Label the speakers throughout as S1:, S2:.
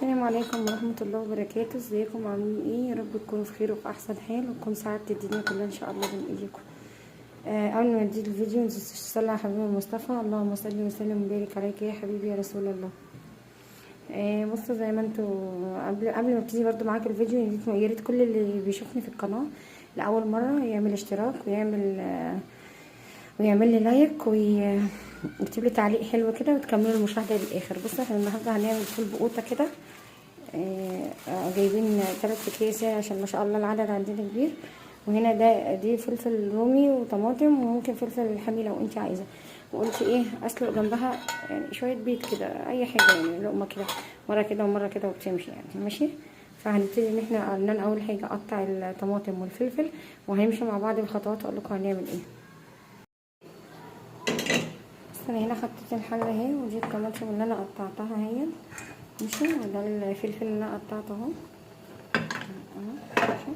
S1: السلام عليكم ورحمة الله وبركاته. ازيكم عاملين ايه؟ يا رب تكونوا في خير وفي احسن حال وتكون سعادة الدنيا كلها ان شاء الله بين ايديكم. قبل ما نبتدي الفيديو ننساش تصلي على حبيبنا المصطفى، اللهم صل وسلم وبارك عليك يا حبيبي يا رسول الله. بصوا زي ما انتوا قبل ما ابتدي برضو معاك الفيديو، يا ريت كل اللي بيشوفني في القناة لأول مرة يعمل اشتراك ويعمل لي لايك ويكتب لي تعليق حلو كده وتكملوا المشاهدة للآخر. بصوا احنا النهارده هنعمل فول بقوطة كده. جايبين 3 اكياس عشان ما شاء الله العدد عندنا كبير. وهنا دي فلفل رومي وطماطم وممكن فلفل حامي لو انت عايزه. وقلت ايه اسلق جنبها يعني شويه بيض كده، اي حاجه يعني لقمه كده، مره كده ومره كده وبتمشي يعني ماشي. فهنبتدي ان احنا اول حاجه اقطع الطماطم والفلفل وهنمشي مع بعض الخطوات واقول لكم هنعمل ايه. بس انا هنا حطيت الحله اهي، ودي الطماطم اللي انا قطعتها اهي ماشي، وده الفلفل اللي انا قطعته اهو ماشي.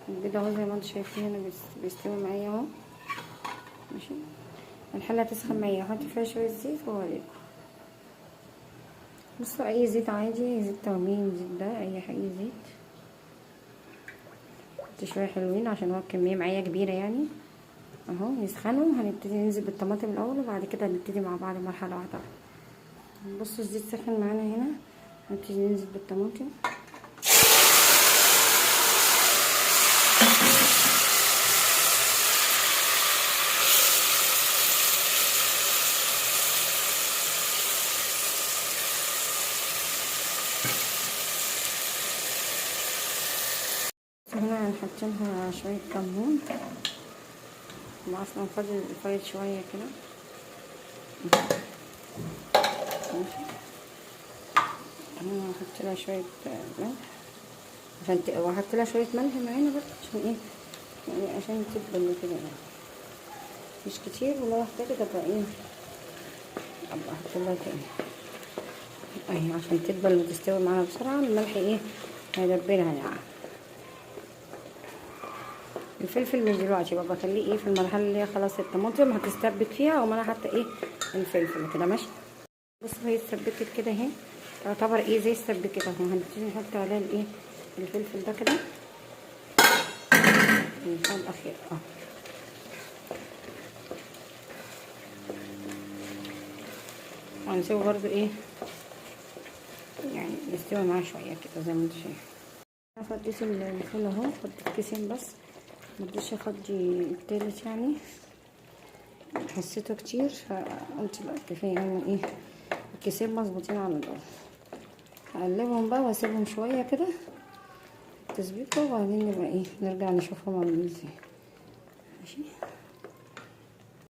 S1: البيض اهو زي ما انتم شايفين هنا بيستوي معايا اهو ماشي. الحله تسخن معايا، احط فيها شويه زيت واوريكم. بصوا اي زيت عادي، زيت تومين، زيت ده اي حاجه زيت. حط شويه حلوين عشان هو الكميه معايا كبيره يعني اهو. يسخنوا هنبتدي ننزل بالطماطم الاول وبعد كده نبتدي مع بعض مرحله واحده. بصوا الزيت سخن معانا هنا، هنبتدي ننزل بالطماطم. هنا هنحط لها شويه كمون واصلا فاضل شويه كده ماشي. انا هحط لها شويه ملح وهحط لها شويه ملح معانا برضه عشان ايه يعني عشان تدبل كده يعني مش كتير، ولو احتاجت ابقى ايه ابقى احط لها تاني اهي عشان تدبل وتستوي معانا بسرعه. الملح ايه هيدبلها يعني. الفلفل مش دلوقتي بقى، بخليه ايه في المرحله اللي هي خلاص الطماطم هتستبك فيها وما انا حاطه ايه الفلفل كده ماشي. بصوا هي اتسبكت كده اهي، تعتبر ايه زي السبكت اهو. هنبتدي نحط عليها الايه الفلفل ده كده المرحله الاخيره اهو. وهنسيبه برضو ايه يعني يستوي معاه شويه كده زي ما انتوا شايفين. فضيت الفول اهو، فضيت كيسين بس مرضيش افضي التالت يعني حسيته كتير، فقلت لا كفايه يعني ايه الكيسين مظبوطين على النار. هقلبهم بقى واسيبهم شويه كده تسبيكه وبعدين نبقى ايه نرجع نشوفهم عاملين ازاي ماشي.